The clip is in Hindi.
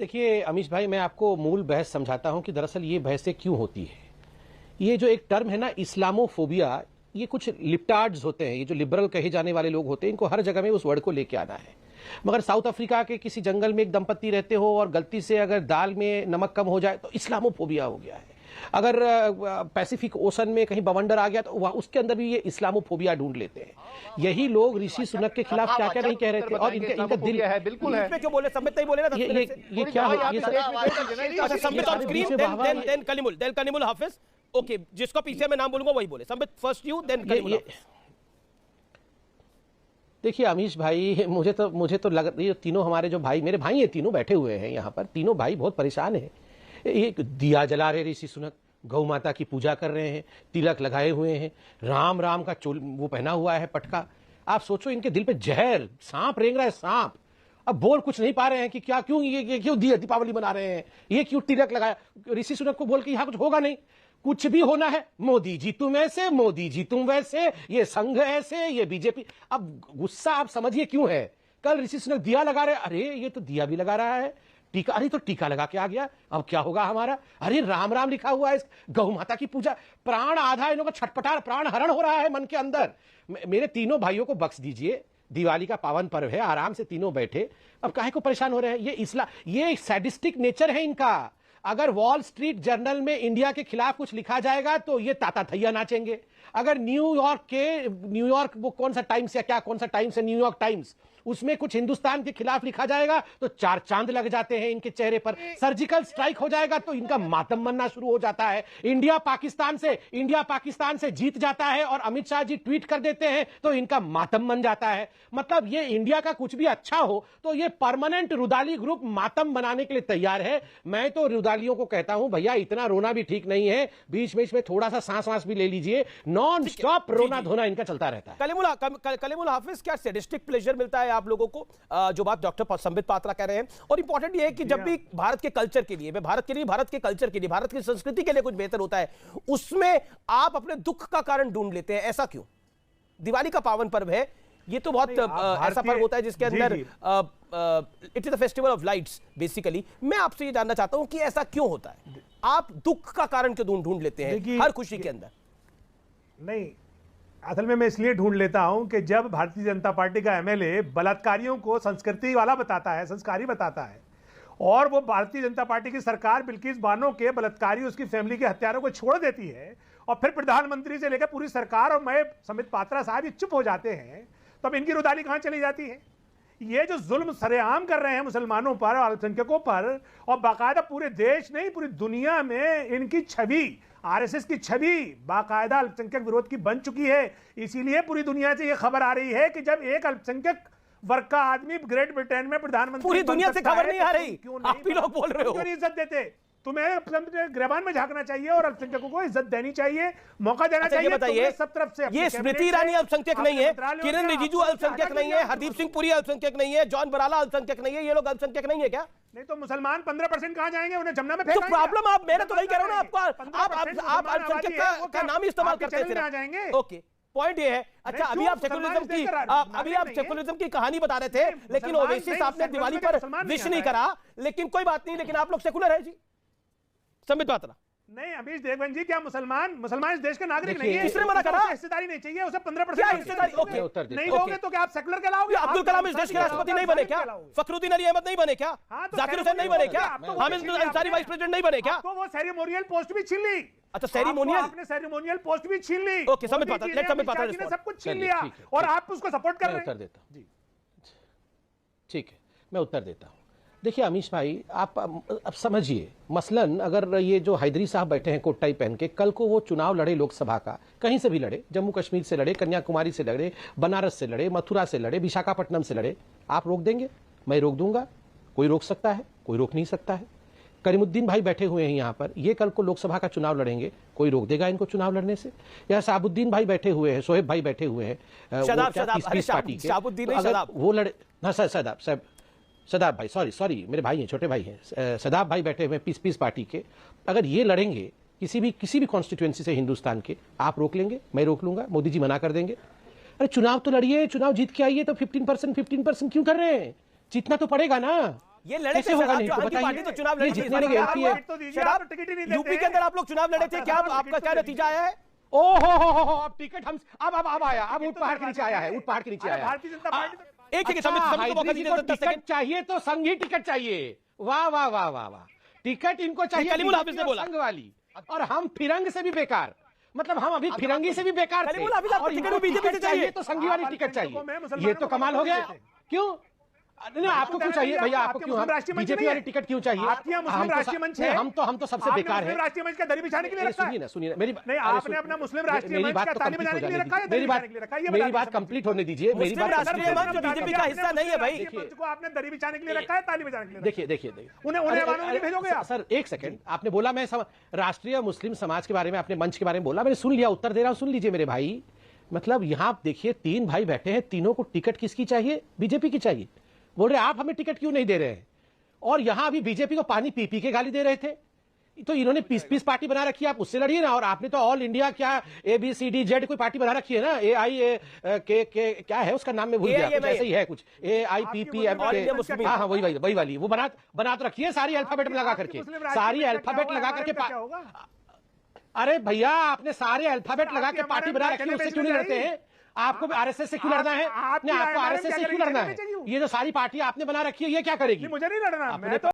देखिए अमीश भाई, मैं आपको मूल बहस समझाता हूं कि दरअसल ये बहसें क्यों होती है। ये जो एक टर्म है ना, इस्लामोफोबिया, ये कुछ लिप्टार्ड्स होते हैं, ये जो लिबरल कहे जाने वाले लोग होते हैं, इनको हर जगह में उस वर्ड को लेके आना है। मगर साउथ अफ्रीका के किसी जंगल में एक दंपत्ति रहते हो और गलती से अगर दाल में नमक कम हो जाए तो इस्लामोफोबिया हो गया है। अगर पैसिफिक ओशन में कहीं बवंडर आ गया तो उसके अंदर भी ये इस्लामोफोबिया ढूंढ लेते हैं। यही लोग ऋषि सुनक के खिलाफ क्या क्या नहीं कह रहे थे, और इनका दिल है। बिल्कुल है, क्यों बोले संबित नहीं बोले ना। ये क्या है, ये Sambit on screen, then Kalimul Hafiz. Okay, जिसको पीछे मैं नाम बोलूंगा वही बोले। Sambit first you, then Kalimul Hafiz. देखिए अमीश भाई, मुझे तो लग रही है तीनों हमारे जो भाई, मेरे भाई हैं, तीनों बैठे हुए हैं यहाँ पर, तीनों भाई बहुत परेशान हैं। एक दिया जला रहे ऋषि सुनक, गौ माता की पूजा कर रहे हैं, तिलक लगाए हुए हैं, राम राम का वो पहना हुआ है पटका। आप सोचो इनके दिल पे जहर, सांप रेंग रहा है, सांप। अब बोल कुछ नहीं पा रहे हैं कि क्या, क्यों ये क्यों दीपावली मना रहे हैं, ये क्यों तिलक लगाया। ऋषि सुनक को बोल के यहाँ कुछ होगा नहीं, कुछ भी होना है मोदी जी तुम ऐसे, मोदी जी तुम वैसे, ये संघ ऐसे, ये बीजेपी। अब गुस्सा आप समझिए क्यों है। कल ऋषि सुनक दिया लगा रहे, अरे ये तो दिया भी लगा रहा है, टीका, अरे तो टीका लगा के आ गया, अब क्या होगा हमारा। अरे राम राम लिखा हुआ है, गौ माता की पूजा, प्राण आधा इन लोगों का छटपटा, प्राण हरण हो रहा है मन के अंदर। मेरे तीनों भाइयों को बख्श दीजिए, दिवाली का पावन पर्व है, आराम से तीनों बैठे, अब काहे को परेशान हो रहे हैं। ये सैडिस्टिक नेचर है इनका। अगर वॉल स्ट्रीट जर्नल में इंडिया के खिलाफ कुछ लिखा जाएगा तो ये ताता थैया नाचेंगे। अगर न्यूयॉर्क वो कौन सा टाइम्स या क्या, कौन सा टाइम्स है, न्यूयॉर्क टाइम्स, उसमें कुछ हिंदुस्तान के खिलाफ लिखा जाएगा तो चार चांद लग जाते हैं इनके चेहरे पर। सर्जिकल स्ट्राइक हो जाएगा तो इनका मातम बनना शुरू हो जाता है। इंडिया पाकिस्तान से जीत जाता है और अमित शाह जी ट्वीट कर देते हैं तो इनका मातम बन जाता है। मतलब ये इंडिया का कुछ भी अच्छा हो तो ये परमानेंट रुदाली ग्रुप मातम बनाने के लिए तैयार है। मैं तो रुदालियों को कहता हूं, भैया इतना रोना भी ठीक नहीं है, बीच बीच में थोड़ा सा सांस भी ले लीजिए। नॉन स्टॉप रोना धोना इनका चलता रहता है। कलीमुल हाफिज, क्या सैडिस्टिक प्लेजर मिलता है आप लोगों को, जो बात डॉक्टर संबित पात्रा कह रहे हैं? और इंपॉर्टेंट ये है कि जब भी भारत के कल्चर के लिए, भारत की संस्कृति के लिए कुछ बेहतर होता है, उसमें आप अपने दुख का कारण ढूंढ लेते हैं, ऐसा क्यों? दिवाली का पावन पर्व है, ये तो बहुत ऐसा पर्व होता है जिसके अंदर it is the festival of lights basically. मैं आपसे ये जानना चाहता हूं कि ऐसा क्यों होता है, आप दुख का कारण क्यों ढूंढ लेते हैं हर खुशी के अंदर? नहीं, असल में मैं इसलिए ढूंढ लेता हूं कि जब भारतीय जनता पार्टी का एमएलए बलात्कारियों को संस्कृति वाला बताता है, संस्कारी बताता है, और वो भारतीय जनता पार्टी की सरकार बिल्किस बानो के बलात्कारी, उसकी फैमिली के हत्यारों को छोड़ देती है, और फिर प्रधानमंत्री से लेकर पूरी सरकार और मैं संबित पात्रा साहब ये चुप हो जाते हैं, तो अब इनकी रुदाली कहां चली जाती है? ये जो जुल्म सरेआम कर रहे हैं मुसलमानों पर, अल्पसंख्यकों पर, और बाकायदा पूरे देश नहीं पूरी दुनिया में इनकी छवि, आरएसएस की छवि बाकायदा अल्पसंख्यक विरोध की बन चुकी है। इसीलिए पूरी दुनिया से यह खबर आ रही है कि जब एक अल्पसंख्यक वर्ग का आदमी ग्रेट ब्रिटेन में प्रधानमंत्री, पूरी दुनिया से खबर नहीं आ रही, आप ही लोग बोल रहे हो। क्यों इज्जत देते? तुम्हें गिरबान में झांकना चाहिए और अल्पसंख्यकों को इज्जत देनी चाहिए, मौका देना चाहिए। बताइए, सब तरफ से ये स्मृति ईरानी अल्पसंख्यक नहीं है, किरण रिजिजू अल्पसंख्यक नहीं है, हरदीप सिंह पुरी अल्पसंख्यक नहीं है, जॉन बराला अल्पसंख्यक नहीं है, ये लोग अल्पसंख्यक नहीं है क्या? नहीं तो मुसलमान 15% कहां जाएंगे? उन्हें जमुना में तो प्रॉब्लम आप, मैंने तो वही कह रहा हूं ना आपको, आप अल्पसंख्यक का नाम ही इस्तेमाल करते थे। ओके, पॉइंट ये है। अच्छा, अभी आप सेकुलरिज्म की कहानी बता रहे थे, लेकिन ओवैसी साहब ने दिवाली पर विश नहीं करा, लेकिन कोई बात नहीं, लेकिन आप लोग सेकुलर है जी। संबित पात्रा, नहीं अमीश देवगन जी, क्या मुसलमान इस देश के नागरिक नहीं है? किसने मना करा? हिस्सेदारी नहीं चाहिए उसे, 15% हिस्सेदारी। ओके, नहीं लोगे तो क्या आप सेकुलर कहलाओगे? अब्दुल कलाम इस देश के राष्ट्रपति नहीं बने क्या? फखरुद्दीन अली अहमद नहीं बने क्या? जाकिर हुसैन नहीं बने क्या? हामिद अंसारी वाइस प्रेसिडेंट नहीं बने क्या? तो वो सेरेमोनियल पोस्ट भी छीन ली। अच्छा, सेरेमोनियल, आपने सेरेमोनियल पोस्ट भी छीन ली। ओके, संबित पात्रा ने सब कुछ छीन लिया और आप उसको सपोर्ट कर रहे हैं। उत्तर देता हूं, ठीक है, मैं उत्तर देता हूं। देखिए अमीश भाई, आप अब समझिए, मसलन अगर ये जो हैदरी साहब बैठे हैं कोट टाई पहन के, कल को वो चुनाव लड़े लोकसभा का, कहीं से भी लड़े, जम्मू कश्मीर से लड़े, कन्याकुमारी से लड़े, बनारस से लड़े, मथुरा से लड़े, विशाखापट्टनम से लड़े, आप रोक देंगे? मैं रोक दूंगा? कोई रोक सकता है? कोई रोक नहीं सकता है। करीमुद्दीन भाई बैठे हुए हैं यहाँ पर, ये कल को लोकसभा का चुनाव लड़ेंगे, कोई रोक देगा इनको चुनाव लड़ने से? या शहाबुद्दीन भाई बैठे हुए हैं, सोहेब भाई बैठे हुए हैं पार्टी के, वो लड़े ना? सदाब भाई, सॉरी मेरे भाई हैं, छोटे भाई हैं, सदाब भाई बैठे हुए पीस पार्टी के, अगर ये लड़ेंगे किसी भी कॉन्स्टिट्यूएंसी से हिंदुस्तान के, आप रोक लेंगे? मैं रोक लूंगा? मोदी जी मना कर देंगे? अरे चुनाव तो लड़िए, चुनाव जीत के आइए, तो 15% क्यों कर रहे हैं? जीतना तो पड़ेगा ना। ये लड़े थे कैसे होगा शराब नहीं? जो तो आम की बताइए। पार्टी तो चुनाव ये लड़ी थी जितने ने गिरफ्ती है। टिकट तो दीजिए, शराब आप तो टिकट ही नहीं देते यूपी के अंदर आप लोग चुनाव लड़े थे, क्या आपका क्या नतीजा आया है? ओ हो, अब टिकट हम अब आया, अब ऊट पहाड़ के नीचे आया है, ऊट पहाड़ के नीचे आया है। भारतीय जनता पार्टी तो एक अच्छा, संबित को मौका हाइब्रिड दीजिए को 10 सेकंड। टिकट चाहिए तो संघ ही टिकट चाहिए। वाह वाह वाह वाह वाह, टिकट इनको चाहिए कलीमुल हाफिज ने बीजेपी और बोला। संघ वाली, और हम फिरंग से भी बेकार, मतलब हम अभी फिरंगी से भी बेकार थे, कलीमुल हाफिज, आपको और टिकट इनको बीजेपी से टिकट चाहिए। चाहिए तो संघी वाली टिकट चाहिए। ये तो कमाल हो गया। क्यों नहीं, आपको क्यों चाहिए भैया? आपको क्यों? बीजेपी वाली टिकट क्यों चाहिए? आपके यहाँ मुस्लिम राष्ट्रीय मंच है। हम तो सबसे आपने बेकार है। मुस्लिम राष्ट्रीय मंच का दरी बिछाने के लिए रखा है। सुनिए ना मेरी नहीं, आपने अपना मुस्लिम राष्ट्रीय मंच का ताली बजाने के लिए रखा है, मेरी बजाने के लिए रखा है, ये बात बताइए कंप्लीट होने दीजिए। मेरी मुस्लिम बात राष्ट्रीय मंच बीजेपी का हिस्सा नहीं है भाई। मंच को आपने दरी बिछाने के लिए रखा है, ताली बजाने के लिए? देखिए उन्हें ऐवानों में भेजोगे आप? सर एक सेकंड, आपने बोला मैं राष्ट्रीय मुस्लिम समाज के बारे में, अपने मंच के बारे में बोला, मैंने सुन लिया, उत्तर दे रहा हूं, सुन लीजिए मेरे भाई। मतलब यहां देखिए 3 भाई बैठे हैं, तीनों को टिकट किसकी चाहिए? बीजेपी की चाहिए। बोल रहे आप हमें टिकट क्यों नहीं दे रहे हैं? और यहां अभी बीजेपी को पानी पी के गाली दे रहे थे। तो इन्होंने पीस पार्टी बना रखी है, आप उससे लड़िए ना। और आपने तो ऑल इंडिया क्या ABCD कोई पार्टी बना रखी है ना, AI क्या है उसका नाम, मैं भूल गया, कुछ ऐसे ही है कुछ, AIPPM। हाँ वही वाली वो बना तो रखी है, सारी अल्फाबेट में लगा करके, सारी अल्फाबेट लगा करके। अरे भैया आपने सारे अल्फाबेट लगा के पार्टी बना रखी है, उससे क्यों नहीं लड़ते हैं? आपको RSS से क्यों लड़ना है? नहीं, आपको RSS से क्यों लड़ना है? ये जो सारी पार्टी आपने बना रखी है, ये क्या करेगी? मुझे नहीं लड़ना, मैं तो